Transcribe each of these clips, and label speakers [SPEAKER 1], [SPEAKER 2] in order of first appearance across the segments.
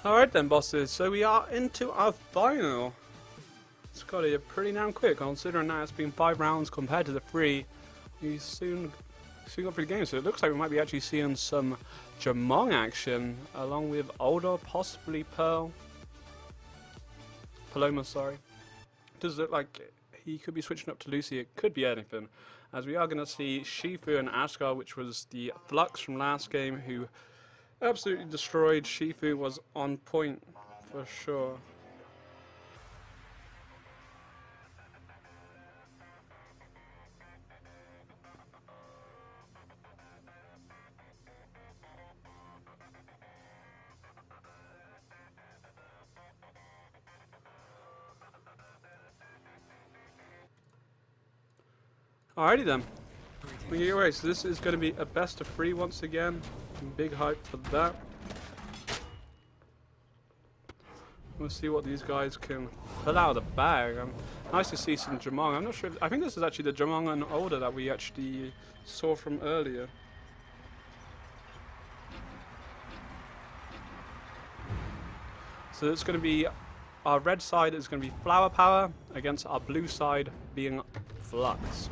[SPEAKER 1] Alright then, bosses, so we are into our final. It's got to be pretty damn quick, considering that it's been 5 rounds compared to the 3. We soon got through the game, so it looks like we might be actually seeing some Jamong action, along with Older, possibly Paloma, sorry. Does look like he could be switching up to Lucy, it could be anything. As we are going to see Shifu and Asgard, which was the Flux from last game, who absolutely destroyed. Shifu was on point for sure. Alrighty then. Anyway, so this is going to be a best of 3 once again. Big hype for that. We'll see what these guys can pull out of the bag. Nice to see some Jamong. I'm not sure. I think this is actually the Jamong and Older that we actually saw from earlier. So it's going to be our red side is going to be Flower Power against our blue side being Flux.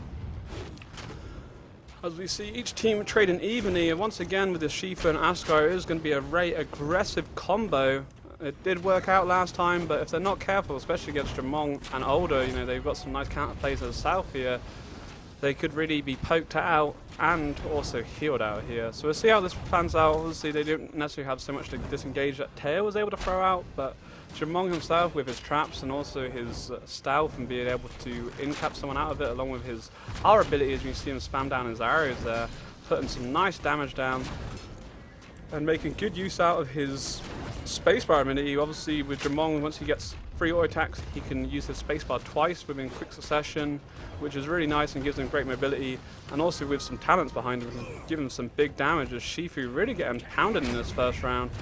[SPEAKER 1] As we see each team trading evenly, and once again with the Shifu and Asgard, it is going to be a very aggressive combo. It did work out last time, but if they're not careful, especially against Jamong and Older, you know, they've got some nice counter plays to the south here. They could really be poked out and also healed out here. So we'll see how this plans out. Obviously, they don't necessarily have so much to disengage that Tail was able to throw out, but Jamong himself with his traps and also his stealth and being able to in-cap someone out of it, along with his R ability, as you can see him spam down his arrows there, putting some nice damage down and making good use out of his spacebar ability. Obviously with Jamong, once he gets 3 auto attacks, he can use his spacebar twice within quick succession, which is really nice and gives him great mobility, and also with some talents behind him, giving him some big damage as Shifu really getting pounded in this first round.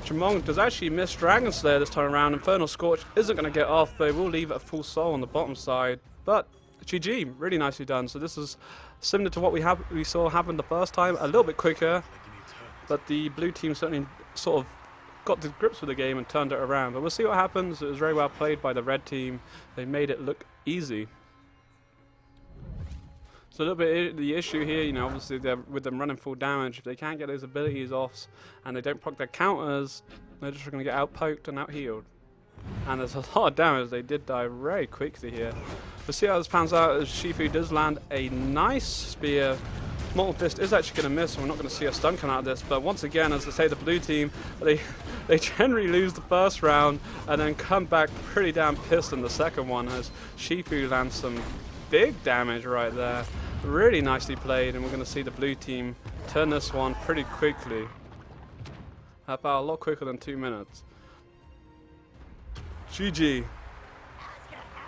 [SPEAKER 1] Jamong does actually miss Dragon Slayer this time around. Infernal Scorch isn't going to get off. They will leave it a full soul on the bottom side. But GG, really nicely done. So this is similar to what we saw happen the first time, a little bit quicker. But the blue team certainly sort of got to grips with the game and turned it around. But we'll see what happens. It was very well played by the red team. They made it look easy. So a little bit the issue here, you know, obviously with them running full damage, if they can't get those abilities off and they don't proc their counters, they're just going to get out poked and out healed. And there's a lot of damage. They did die very quickly here. We'll see how this pans out as Shifu does land a nice spear. Molten Fist is actually going to miss, and we're not going to see a stun come out of this. But once again, as I say, the blue team, they generally lose the first round and then come back pretty damn pissed in the second one as Shifu lands some big damage right there. Really nicely played, and we're going to see the blue team turn this one pretty quickly. About a lot quicker than 2 minutes. GG.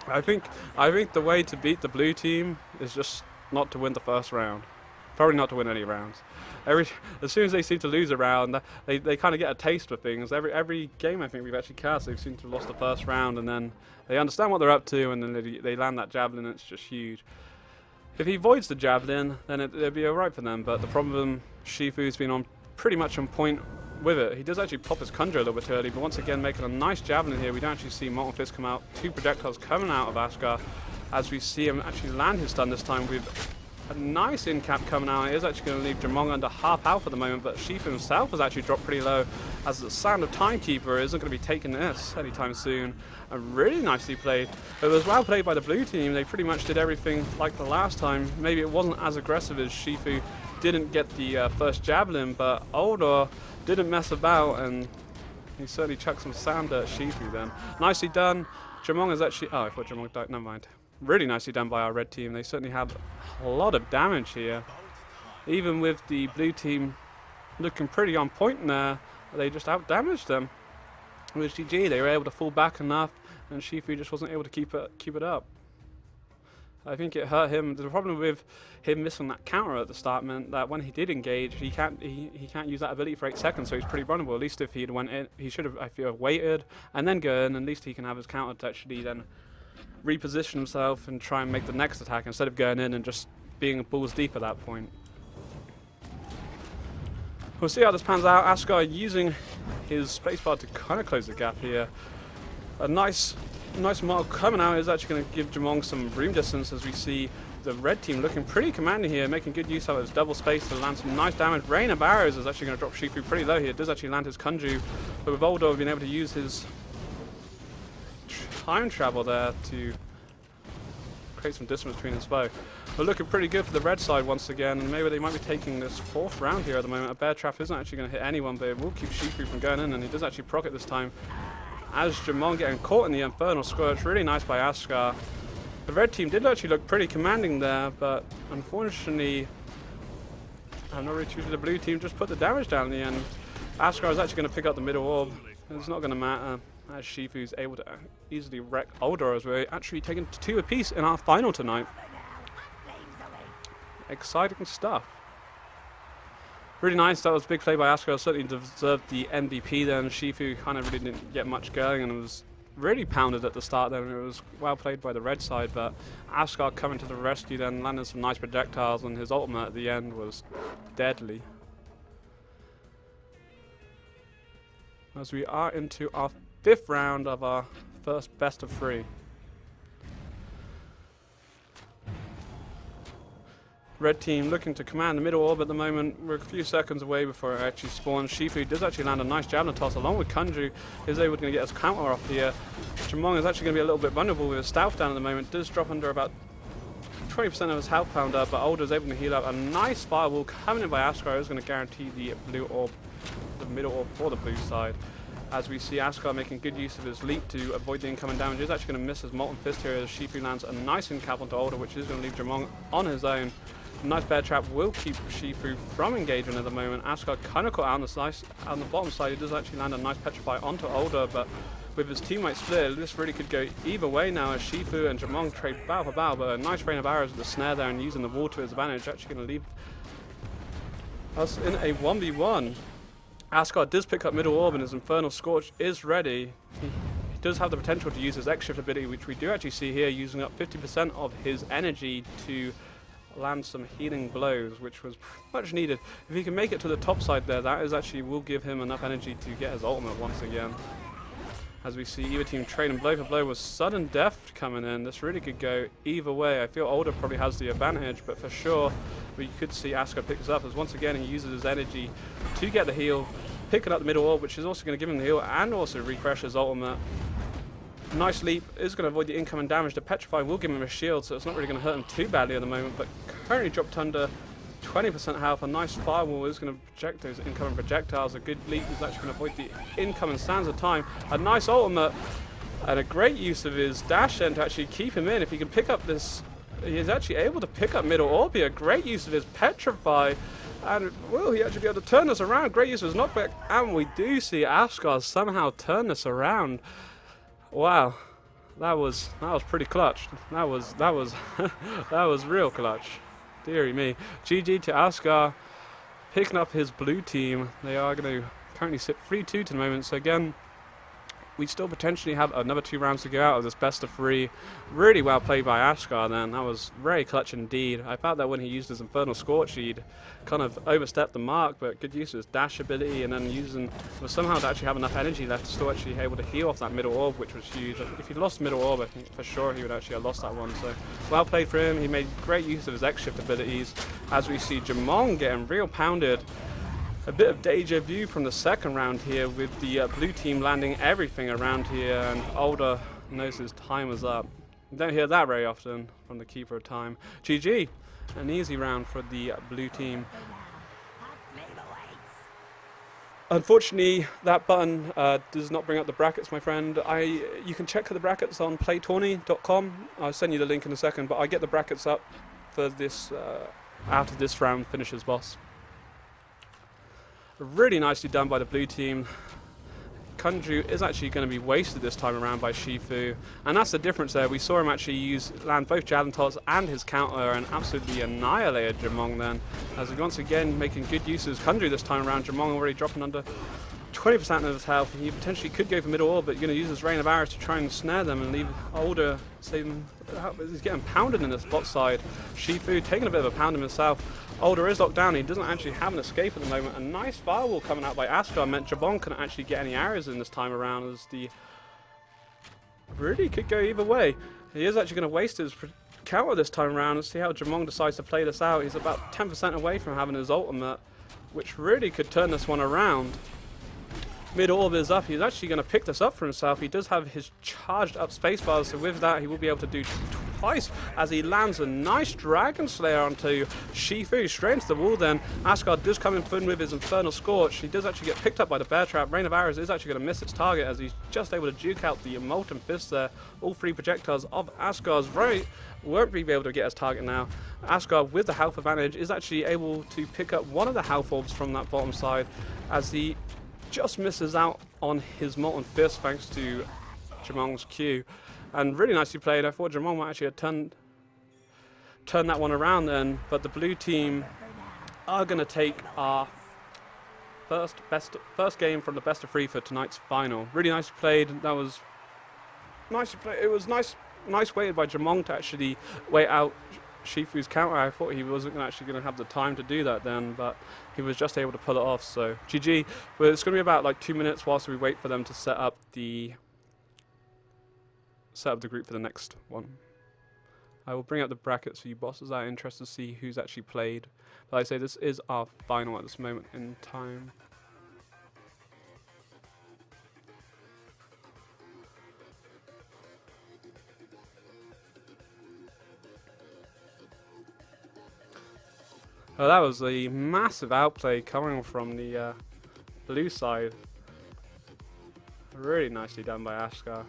[SPEAKER 1] I think the way to beat the blue team is just not to win the first round. Probably not to win any rounds. As soon as they seem to lose a round, they kind of get a taste for things. Every game I think we've actually cast, they've seemed to have lost the first round, and then they understand what they're up to, and then they land that javelin, and it's just huge. If he avoids the javelin, then it'd be alright for them, but the problem, Shifu's been pretty much on point with it. He does actually pop his Conjure a little bit early, but once again making a nice javelin here. We don't actually see Molten Fist come out. 2 projectiles coming out of Asgard as we see him actually land his stun this time with a nice in-cap coming out. It is actually going to leave Jamong under half health at the moment, but Shifu himself has actually dropped pretty low as the Sound of Timekeeper isn't going to be taking this anytime soon. And really nicely played. It was well played by the blue team. They pretty much did everything like the last time. Maybe it wasn't as aggressive as Shifu didn't get the first javelin, but Older didn't mess about, and he certainly chucked some sand at Shifu then. Nicely done. Jamong is actually... Oh, I thought Jamong died. Never mind. Really nicely done by our red team. They certainly had a lot of damage here. Even with the blue team looking pretty on point there, they just out-damaged them. With GG, they were able to fall back enough, and Shifu just wasn't able to keep it up. I think it hurt him. The problem with him missing that counter at the start meant that when he did engage, he can't use that ability for 8 seconds, so he's pretty vulnerable. At least if he'd went in, he should have, I feel, waited and then go in. At least he can have his counter to actually then reposition himself and try and make the next attack instead of going in and just being balls deep at that point. We'll see how this pans out. Asgard using his spacebar to kind of close the gap here. A nice mark coming out is actually going to give Jamong some room distance, as we see the red team looking pretty commanding here, making good use of his double space to land some nice damage. Rain of Arrows is actually going to drop Shifu pretty low here. It does actually land his Kunju, but with Oldo being able to use his time travel there to create some distance between his foe. We're looking pretty good for the red side once again, and maybe they might be taking this 4th round here at the moment. A bear trap isn't actually going to hit anyone, but it will keep Shifu from going in, and he does actually proc it this time. As Jamon getting caught in the Infernal Scourge, really nice by Askar. The red team did actually look pretty commanding there, but unfortunately, I'm not really too sure the blue team just put the damage down in the end. Askar is actually going to pick up the middle orb. It's not going to matter, as Shifu's able to easily wreck Uldor, as we're actually taking 2 apiece in our final tonight. Exciting stuff. Really nice. That was a big play by Askar. Certainly deserved the MVP then. Shifu kind of really didn't get much going and was really pounded at the start there, and it was well played by the red side, but Askar coming to the rescue then, landing some nice projectiles, and his ultimate at the end was deadly. As we are into our 5th round of our first best of 3. Red team looking to command the middle orb at the moment. We're a few seconds away before it actually spawns. Shifu does actually land a nice javelin toss along with Kunju. Is able to get his counter off here. Jamong is actually going to be a little bit vulnerable with his stealth down at the moment. Does drop under about 20% of his health pounder, but Older is able to heal up. A nice firewall coming in by Askar is going to guarantee the blue orb, the middle orb for the blue side. As we see Askar making good use of his leap to avoid the incoming damage. He's actually going to miss his Molten Fist here as Shifu lands a nice incap onto Older, which is going to leave Jamong on his own. A nice bear trap will keep Shifu from engaging at the moment. Askar kind of caught out on the bottom side. He does actually land a nice petrify onto Older, but with his teammate split, this really could go either way now as Shifu and Jamong trade battle for battle, but a nice rain of arrows with the snare there and using the wall to his advantage, actually going to leave us in a 1v1. Askar does pick up middle orb and his Infernal Scorch is ready. He does have the potential to use his X-Shift ability, which we do actually see here, using up 50% of his energy to land some healing blows, which was much needed. If he can make it to the top side there, that is actually will give him enough energy to get his ultimate once again. As we see either team trading blow for blow with sudden death coming in, this really could go either way. I feel Older probably has the advantage, but for sure we could see Askar pick this up as once again he uses his energy to get the heal, picking up the middle orb, which is also going to give him the heal and also refresh his ultimate. Nice leap is going to avoid the incoming damage. The petrify will give him a shield, so it's not really going to hurt him too badly at the moment, but currently dropped under 20% health. A nice firewall is going to project those incoming projectiles. A good leap is actually going to avoid the incoming sands of time. A nice ultimate and a great use of his dash then to actually keep him in. If he can pick up this, he is actually able to pick up middle orb here. Great use of his petrify. And will he actually be able to turn this around? Great use of his knockback. And we do see Askar somehow turn this around. Wow, that was pretty clutch. That was that was real clutch. Deary me. GG to Askar, picking up his blue team. They are going to currently sit 3-2 to the moment. So again, we still potentially have another 2 rounds to go out of this best of 3. Really well played by Askar then. That was very clutch indeed. I felt that when he used his Infernal Scorch, he'd kind of overstepped the mark, but good use of his dash ability, and then was somehow to actually have enough energy left to still actually able to heal off that middle orb, which was huge. If he'd lost middle orb, I think for sure he would actually have lost that one. So well played for him. He made great use of his X-Shift abilities. As we see Jamong getting real pounded. A bit of deja vu from the second round here with the blue team landing everything around here, and Older knows his time was up. You don't hear that very often from the Keeper of Time. GG, an easy round for the blue team. Unfortunately, that button does not bring up the brackets, my friend. You can check the brackets on PlayTourney.com. I'll send you the link in a second, but I get the brackets up for this after this round finishes, boss. Really nicely done by the blue team. Kunju is actually going to be wasted this time around by Shifu, and that's the difference there. We saw him actually land both javelin toss and his counter and absolutely annihilated Jamong then, as he once again making good use of his Kunju this time around. Jamong already dropping under 20% of his health. He potentially could go for middle orb, but you're going to use his rain of arrows to try and snare them and leave Older. Save him. He's getting pounded in this bot side. Shifu taking a bit of a pound himself. Older is locked down. He doesn't actually have an escape at the moment. A nice firewall coming out by Asgard meant Jabon couldn't actually get any arrows in this time around, as the really could go either way. He is actually going to waste his counter this time around and see how Jamong decides to play this out. He's about 10% away from having his ultimate, which really could turn this one around. Mid orb is up. He's actually going to pick this up for himself. He does have his charged up spacebar, so with that he will be able to do twice as he lands a nice Dragon Slayer onto Shifu straight into the wall. Then Asgard does come in with his Infernal Scorch. He does actually get picked up by the Bear Trap. Rain of Arrows is actually going to miss its target as he's just able to juke out the Molten Fist there. All three projectiles of Asgard's right won't be able to get his target now. Asgard, with the health advantage, is actually able to pick up one of the health orbs from that bottom side as he just misses out on his Molten Fist thanks to Jamong's Q. And really nicely played. I thought Jamong might actually have turned that one around then, but the blue team are going to take our first game from the best of 3 for tonight's final. Really nicely played. That was nicely played. It was nice waited by Jamong to actually wait out Shifu's counter. I thought he wasn't actually going to have the time to do that then, but he was just able to pull it off. So GG. But it's going to be about like 2 minutes whilst we wait for them to set up the group for the next one. I will bring up the brackets for you bosses that are interested to see who's actually played. But like I say, this is our final at this moment in time. Oh, that was a massive outplay coming from the blue side. Really nicely done by Ashkar.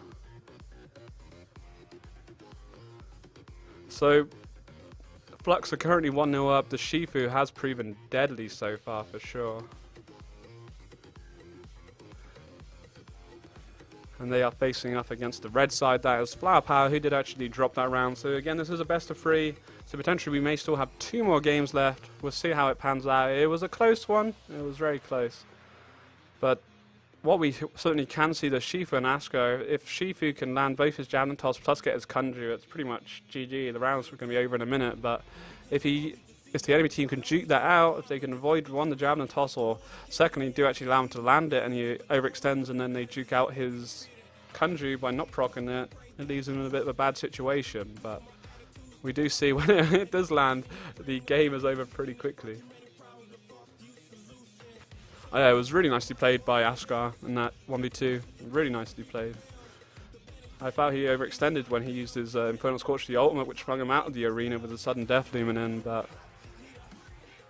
[SPEAKER 1] So, Flux are currently 1-0 up. The Shifu has proven deadly so far for sure. And they are facing up against the red side. That is Flower Power, who did actually drop that round. So again, this is a best of 3. So potentially we may still have 2 more games left. We'll see how it pans out. It was a close one. It was very close. But what we certainly can see, the Shifu and Asko, if Shifu can land both his Javelin Toss plus get his Kunju, it's pretty much GG. The rounds are going to be over in a minute. But if the enemy team can juke that out, if they can avoid one, the Javelin Toss, or secondly do actually allow him to land it and he overextends and then they juke out his Kunju by not proccing it, it leaves him in a bit of a bad situation. But we do see when it does land, the game is over pretty quickly. Oh, yeah, it was really nicely played by Ashkar in that 1v2. Really nicely played. I felt he overextended when he used his Infernal Scorch, the ultimate, which flung him out of the arena with a sudden death looming in. But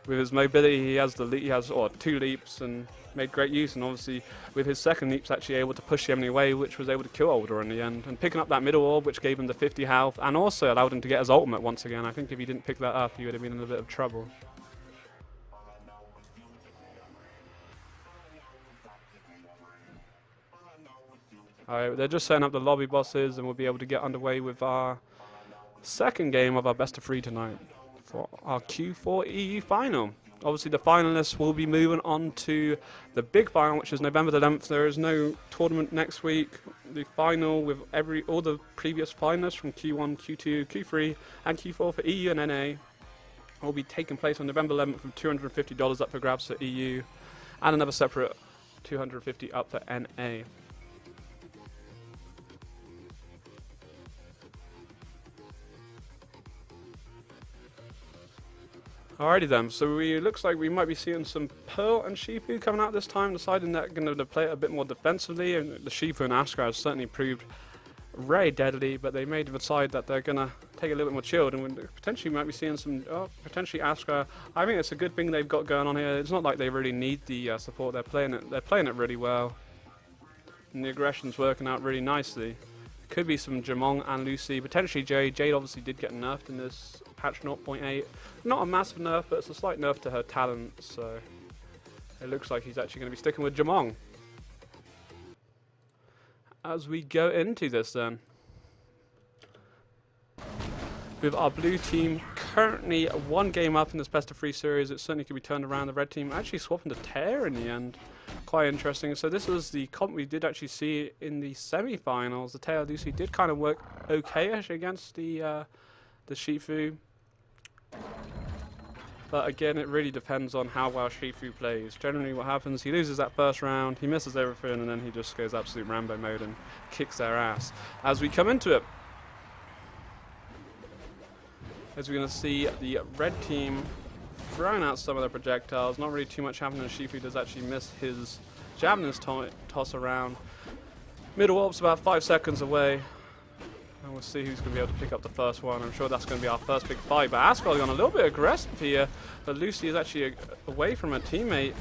[SPEAKER 1] with his mobility, he has 2 leaps and made great use. And obviously, with his second leaps, actually able to push the enemy away, which was able to kill Older in the end. And picking up that middle orb, which gave him the 50 health, and also allowed him to get his ultimate once again. I think if he didn't pick that up, he would have been in a bit of trouble. Alright, they're just setting up the lobby bosses and we'll be able to get underway with our second game of our best of 3 tonight for our Q4 EU final. Obviously the finalists will be moving on to the big final, which is November the 11th. There is no tournament next week. The final with all the previous finalists from Q1, Q2, Q3 and Q4 for EU and NA will be taking place on November 11th with $250 up for grabs for EU and another separate $250 up for NA. Alrighty then, so it looks like we might be seeing some Pearl and Shifu coming out this time, deciding that they're going to play it a bit more defensively. And the Shifu and Ashkar have certainly proved very deadly, but they may decide that they're going to take a little bit more chilled, and we potentially might be seeing some, potentially Ashkar. I think it's a good thing they've got going on here. It's not like they really need the support. They're playing it really well, and the aggression's working out really nicely. Could be some Jamong and Lucy, potentially Jade. Jade obviously did get nerfed in this patch 0.8. Not a massive nerf, but it's a slight nerf to her talent, so it looks like he's actually going to be sticking with Jamong. As we go into this then, with our blue team currently 1 game up in this best of 3 series, it certainly could be turned around. The red team actually swapping to Tear in the end. quite interesting. So this was the comp we did actually see in the semi-finals. The Teo Lucy did kind of work okay-ish against the Shifu. But again, it really depends on how well Shifu plays. Generally what happens, he loses that first round, he misses everything, and then he just goes absolute Rambo mode and kicks their ass. As we come into it, as we're going to see the red team throwing out some of their projectiles. Not really too much happening. Shifu does actually miss his javelin toss around. Middle orb's about 5 seconds away. And we'll see who's going to be able to pick up the first one. I'm sure that's going to be our first big fight. But Asgard gone a little bit aggressive here. But Lucy is actually away from her teammate.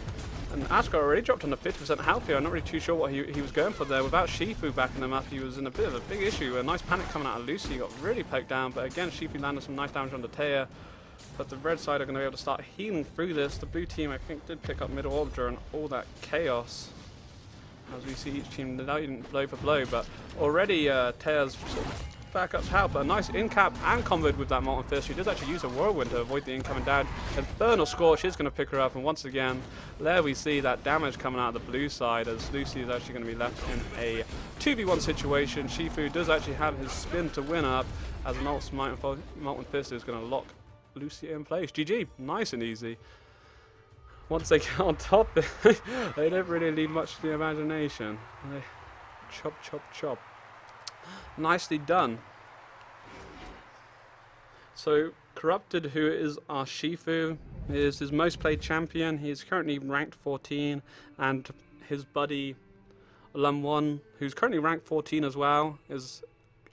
[SPEAKER 1] And Asgard already dropped on the 50% health here. I'm not really too sure what he was going for there. Without Shifu backing him up, he was in a bit of a big issue. A nice panic coming out of Lucy. He got really poked down. But again, Shifu landed some nice damage on the Taya. But the red side are going to be able to start healing through this. The blue team, I think, did pick up middle orb during all that chaos. As we see each team didn't blow for blow. But already Taya's back up to help. A nice in-cap and comboed with that Molten Fist. She does actually use a Whirlwind to avoid the incoming down. Infernal Scorch is going to pick her up. And once again, there we see that damage coming out of the blue side as Lucy is actually going to be left in a 2v1 situation. Shifu does actually have his spin to win up as an Molten Fist is going to lock Lucy in place. GG. Nice and easy. Once they get on top, they don't really leave much to the imagination. They chop, chop, chop. Nicely done. So, Corrupted, who is our Shifu, is his most played champion. He is currently ranked 14, and his buddy Lum1, who's currently ranked 14 as well, is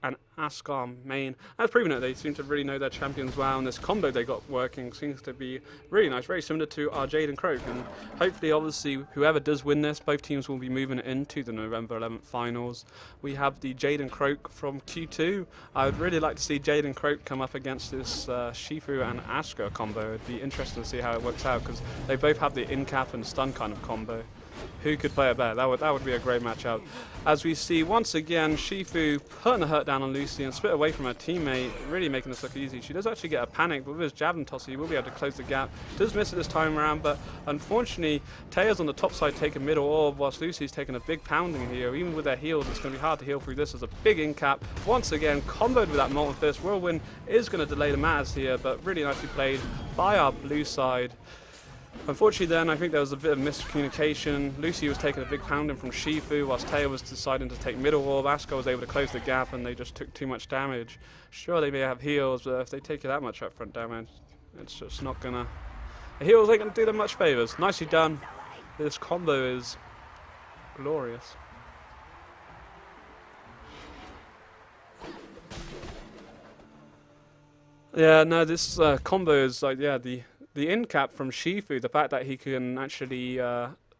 [SPEAKER 1] an Ascar main. That's proven it. They seem to really know their champions well, and this combo they got working seems to be really nice, very similar to our Jade and Croak. And hopefully, obviously, whoever does win this, both teams will be moving into the November 11th finals. We have the Jade and Croak from Q2. I would really like to see Jade and Croak come up against this Shifu and Ascar combo. It'd be interesting to see how it works out because they both have the in-cap and stun kind of combo. Who could play it better? That would be a great matchup. As we see once again Shifu putting the hurt down on Lucy and split away from her teammate, really making this look easy. She does actually get a panic, but with his javelin toss he will be able to close the gap. Does miss it this time around, but unfortunately Taya's on the top side taking middle orb whilst Lucy's taking a big pounding here. Even with their heals, it's going to be hard to heal through this as a big in-cap. Once again, comboed with that Molten Fist. Whirlwind is going to delay the matters here, but really nicely played by our blue side. Unfortunately then, I think there was a bit of miscommunication. Lucy was taking a big pounding from Shifu, whilst Taya was deciding to take middle orb. Ascar was able to close the gap and they just took too much damage. Sure, they may have heals, but if they take that much upfront damage, it's just not gonna... The heals ain't gonna do them much favours. Nicely done. This combo is glorious. Yeah, no, this combo is like, yeah, the in-cap from Shifu, the fact that he can actually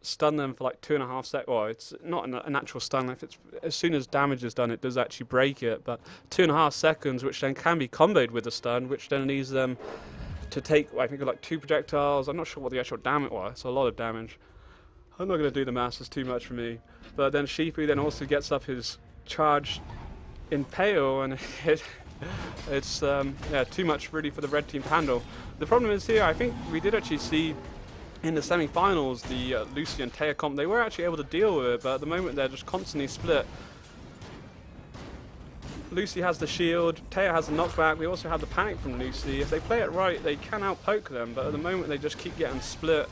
[SPEAKER 1] stun them for like 2.5 seconds. Well, it's not a natural stun. If it's as soon as damage is done, it does actually break it. But 2.5 seconds, which then can be comboed with a stun, which then leaves them to take, I think, like 2 projectiles. I'm not sure what the actual damage was. It's a lot of damage. I'm not going to do the maths. It's too much for me. But then Shifu then also gets up his charge Impale, and it's yeah, too much really for the red team to handle. The problem is here, I think we did actually see in the semi-finals the Lucy and Taya comp. They were actually able to deal with it, but at the moment they're just constantly split. Lucy has the shield, Taya has the knockback. We also have the panic from Lucy. If they play it right, they can outpoke them, but at the moment they just keep getting split.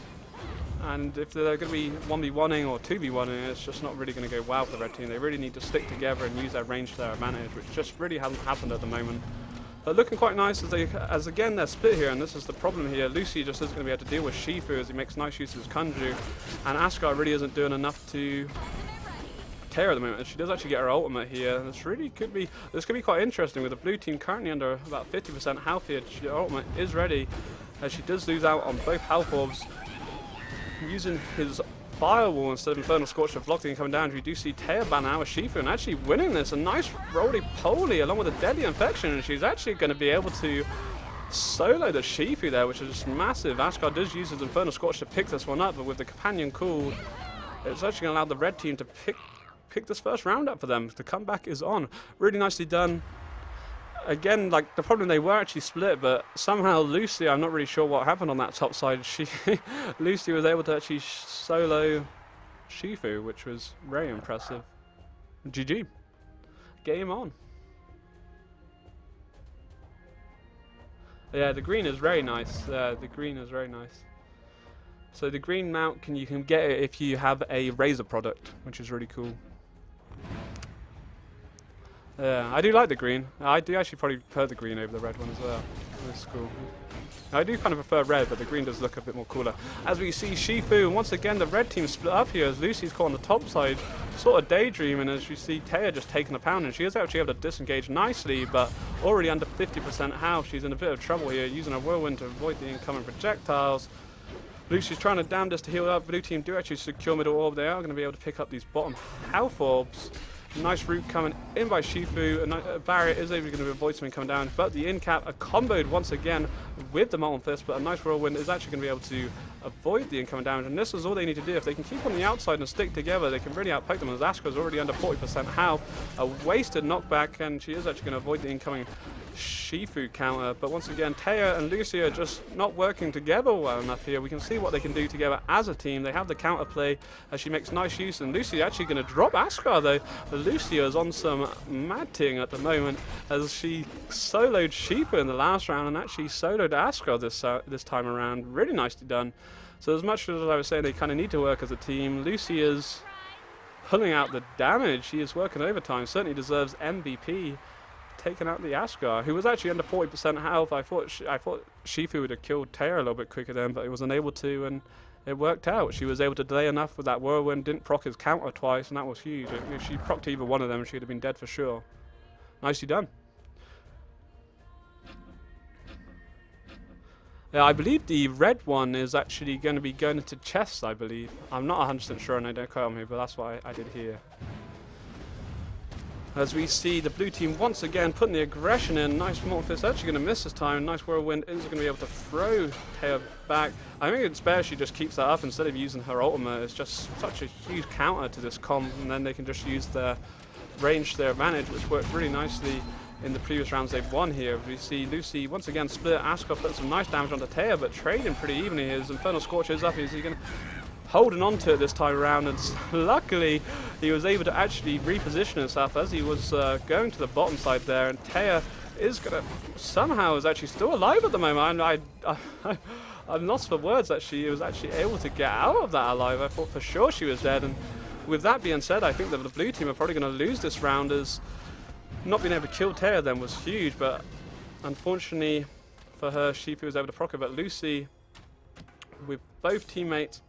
[SPEAKER 1] And if they're going to be 1v1ing or 2v1ing, it's just not really going to go well for the red team. They really need to stick together and use their range to their advantage, which just really hasn't happened at the moment. But looking quite nice as again they're split here, and this is the problem here. Lucy just isn't going to be able to deal with Shifu as he makes nice use of his Kunju, and Ascar really isn't doing enough to tear at the moment. And she does actually get her ultimate here. This could be quite interesting with the blue team currently under about 50% health here. Her ultimate is ready, as she does lose out on both health orbs. Using his Firewall instead of Infernal Scorch to block the incoming damage, we do see Taya ban out with Shifu and actually winning this. A nice roly-poly along with a deadly infection, and she's actually going to be able to solo the Shifu there, which is just massive. Asgard does use his Infernal Scorch to pick this one up, but with the companion cooled, it's actually going to allow the red team to pick this first round up for them. The comeback is on. Really nicely done. Again, like the problem, they were actually split, but somehow Lucy, I'm not really sure what happened on that top side. Lucy was able to actually solo Shifu, which was very impressive. GG. Game on. Yeah, the green is very nice. The green is very nice. So the green mount, you can get it if you have a Razor product, which is really cool. Yeah, I do like the green. I do actually probably prefer the green over the red one as well. That's cool. I do kind of prefer red, but the green does look a bit more cooler. As we see Shifu, and once again the red team split up here as Lucy's caught on the top side, sort of daydreaming, as you see Taya just taking a pound, and she is actually able to disengage nicely, but already under 50% health. She's in a bit of trouble here, using her whirlwind to avoid the incoming projectiles. Lucy's trying to damn this to heal up. Blue team do actually secure middle orb. They are going to be able to pick up these bottom health orbs. Nice route coming in by Shifu, and Barrier is able to avoid something coming down, but the in cap are comboed once again with the Molten Fist, but a nice whirlwind is actually going to be able to avoid the incoming damage, and this is all they need to do. If they can keep on the outside and stick together, they can really outpoke them, as Asuka's already under 40% health. A wasted knockback, and she is actually going to avoid the incoming Shifu counter, but once again Taya and Lucy are just not working together well enough here. We can see what they can do together as a team. They have the counter play as she makes nice use, and Lucy actually going to drop Asuka though. Lucy is on some mad ting at the moment as she soloed Shifu in the last round and actually soloed Asuka this time around. Really nicely done. So as much as I was saying they kind of need to work as a team, Lucy is pulling out the damage. She is working overtime, certainly deserves MVP. Taking out the Asuka, who was actually under 40% health. I thought Shifu would have killed Taya a little bit quicker then, but he was unable to, and it worked out. She was able to delay enough with that whirlwind, didn't proc his counter twice, and that was huge. If she procced either one of them, she'd have been dead for sure. Nicely done. Yeah, I believe the red one is actually going to be going into chests, I believe. I'm not 100% sure, and I don't quote me, but that's what I did hear. As we see the blue team once again putting the aggression in. Nice Molten Fist, actually going to miss this time. Nice whirlwind is going to be able to throw Taya back. I think it's better she just keeps that up instead of using her ultimate. It's just such a huge counter to this comp, and then they can just use their range to their advantage, which worked really nicely in the previous rounds they've won here. We see Lucy once again split. Asuka put some nice damage onto Taya, but trading pretty evenly. His Infernal Scorch is up. Is he going to holding on to it this time around, and luckily he was able to actually reposition himself as he was going to the bottom side there, and Taya is gonna somehow is actually still alive at the moment. I'm lost for words that she was actually able to get out of that alive. I thought for sure she was dead, and with that being said, I think that the blue team are probably going to lose this round, as not being able to kill Taya then was huge, but unfortunately for her, Shifu was able to proc it. But Lucy, with both teammates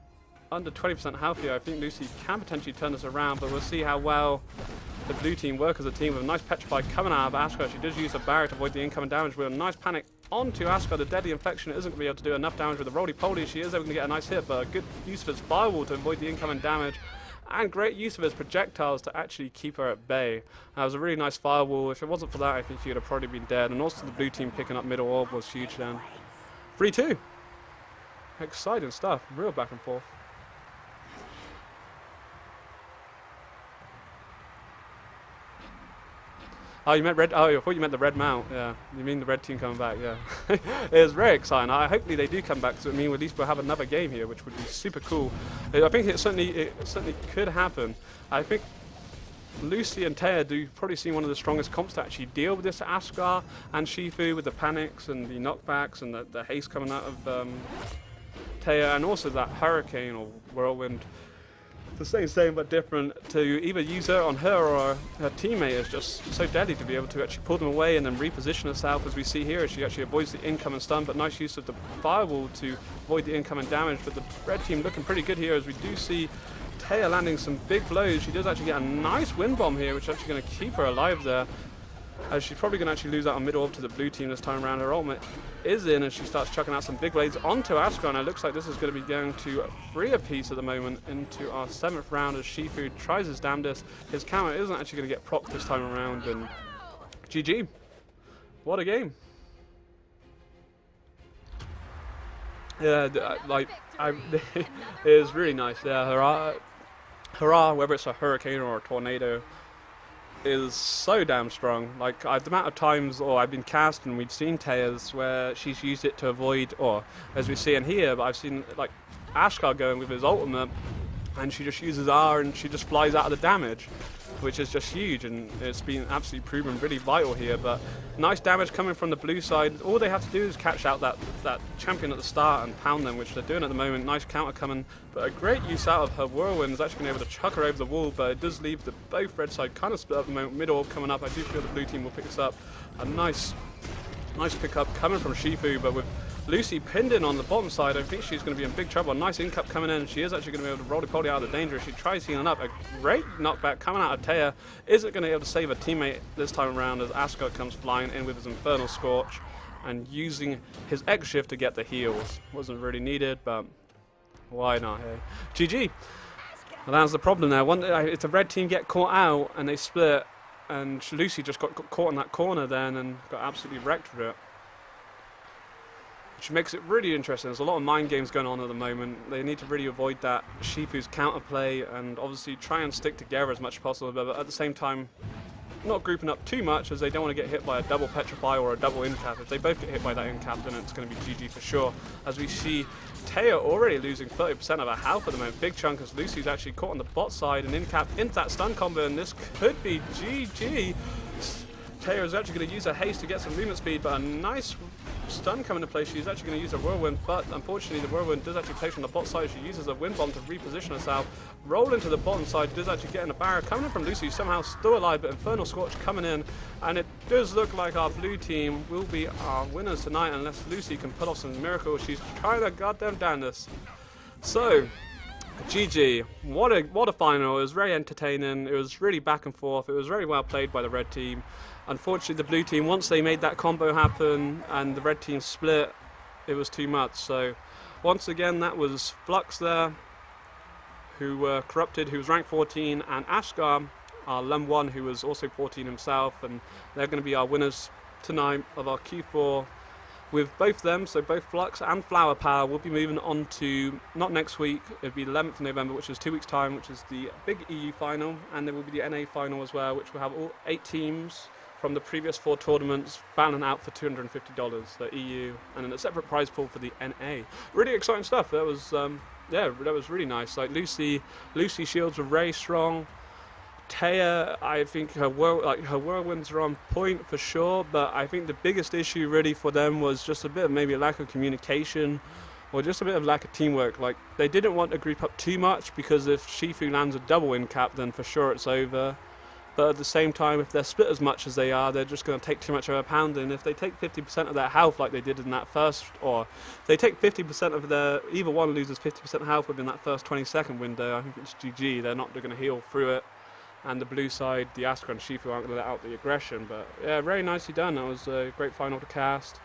[SPEAKER 1] under 20% health here, I think Lucy can potentially turn this around, but we'll see how well the blue team work as a team with a nice Petrify coming out of Asuka. She does use a barrier to avoid the incoming damage with a nice panic onto Asuka. The Deadly Infection isn't going to be able to do enough damage with the roly-poly. She is able to get a nice hit, but a good use of his firewall to avoid the incoming damage, and great use of his projectiles to actually keep her at bay. That was a really nice firewall. If it wasn't for that, I think she would have probably been dead, and also the blue team picking up middle orb was huge then. 3-2. Exciting stuff. Real back and forth. Oh, you meant red? Oh, I thought you meant the red mount. Yeah, you mean the red team coming back? Yeah, it was very exciting. Hopefully they do come back, because it means at least we'll have another game here, which would be super cool. I think it certainly could happen. I think Lucy and Taya do probably seem one of the strongest comps to actually deal with this Asuka and Shifu, with the panics and the knockbacks and the haste coming out of Taya, and also that hurricane or whirlwind. The same but different. To either use her on her or her teammate is just so deadly to be able to actually pull them away and then reposition herself, as we see here as she actually avoids the incoming stun, but nice use of the firewall to avoid the incoming damage. But the red team looking pretty good here, as we do see Taya landing some big blows. She does actually get a nice wind bomb here, which is actually going to keep her alive there, as she's probably going to actually lose out on mid orb to the blue team this time around. Her ultimate is in, and she starts chucking out some big blades onto Asuka, and it looks like this is going to be going to 3 apiece at the moment into our 7th round, as Shifu tries his damnedest. His counter isn't actually going to get procced this time around, and GG. What a game. Yeah, it is really nice. Yeah, hurrah, whether it's a hurricane or a tornado, is so damn strong. Like, the amount of times I've been cast and we've seen Taya's where she's used it to avoid, or as we see in here, but I've seen like Ashkar going with his ultimate and she just uses R and she just flies out of the damage, which is just huge, and it's been absolutely proven really vital here. But nice damage coming from the blue side. All they have to do is catch out that champion at the start and pound them, which they're doing at the moment. Nice counter coming, but a great use out of her whirlwind is actually going to be able to chuck her over the wall, but it does leave the both red side kind of split up at the moment. Mid orb coming up. I do feel the blue team will pick this up. A nice pickup coming from Shifu, but with Lucy pinned in on the bottom side, I think she's going to be in big trouble. A nice in-cup coming in. She is actually going to be able to roly-poly out of the danger. She tries healing up. A great knockback coming out of Taya. Isn't going to be able to save her teammate this time around as Ascot comes flying in with his Infernal Scorch and using his X-Shift to get the heals. Wasn't really needed, but why not, hey? GG. Well, that's the problem there. If the red team get caught out and they split, and Lucy just got caught in that corner then and got absolutely wrecked for it. Which makes it really interesting. There's a lot of mind games going on at the moment. They need to really avoid that Shifu's counterplay and obviously try and stick together as much as possible, but at the same time not grouping up too much, as they don't want to get hit by a double Petrify or a double in-cap. If they both get hit by that in-cap, then it's going to be GG for sure. As we see Taya already losing 30% of her health at the moment. Big chunk as Lucy's actually caught on the bot side and in-cap into that stun combo, and this could be GG. Taya is actually going to use her haste to get some movement speed, but a nice stun coming into play. She's actually going to use her whirlwind, but unfortunately the whirlwind does actually place on the bot side. She uses a wind bomb to reposition herself, roll into the bottom side, does actually get in a barrier coming in from Lucy, somehow still alive, but Infernal Scorch coming in, and it does look like our blue team will be our winners tonight unless Lucy can pull off some miracles. She's trying her goddamn damnedest. So GG. What a final. It was very entertaining. It was really back and forth. It was very well played by the red team. Unfortunately, the blue team, once they made that combo happen and the red team split, it was too much. So once again, that was Flux there, who were corrupted, who was ranked 14, and Ashgar, our Lem1, who was also 14 himself, and they're going to be our winners tonight of our Q4. With both them, so both Flux and Flower Power, will be moving on to, not next week, it'll be the 11th of November, which is 2 weeks' time, which is the big EU final, and there will be the NA final as well, which will have all 8 teams from the previous 4 tournaments battling out for $250, the EU, and then a separate prize pool for the NA. Really exciting stuff. That was, yeah, that was really nice. Like Lucy shields were very strong. Taya, I think her whirlwinds are on point for sure, but I think the biggest issue really for them was just a bit of maybe a lack of communication, or just a bit of lack of teamwork. Like, they didn't want to group up too much, because if Shifu lands a double in cap, then for sure it's over. But at the same time, if they're split as much as they are, they're just going to take too much of a pounding. If they take 50% of their health like they did in that first, or they take 50% of their, either one loses 50% health within that first 20-second window, I think it's GG. They're not going to heal through it. And the blue side, the Asuka and Shifu aren't going to let out the aggression. But yeah, very nicely done. That was a great final to cast.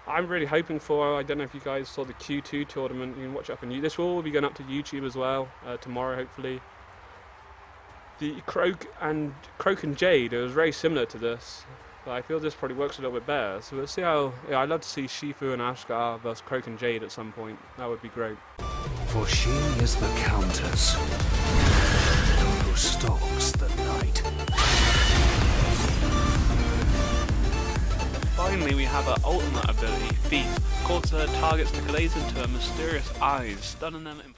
[SPEAKER 1] I'm really hoping for, I don't know if you guys saw the Q2 tournament, you can watch it up on YouTube. This will all be going up to YouTube as well, tomorrow hopefully. The Croak and Jade, it was very similar to this, but I feel this probably works a little bit better. So we'll see how, yeah, I'd love to see Shifu and Ashgar versus Croak and Jade at some point. That would be great.
[SPEAKER 2] For she is the Countess who stalks the night.
[SPEAKER 3] Finally, we have her ultimate ability, Feast. Causes her targets to glaze into her mysterious eyes, stunning them in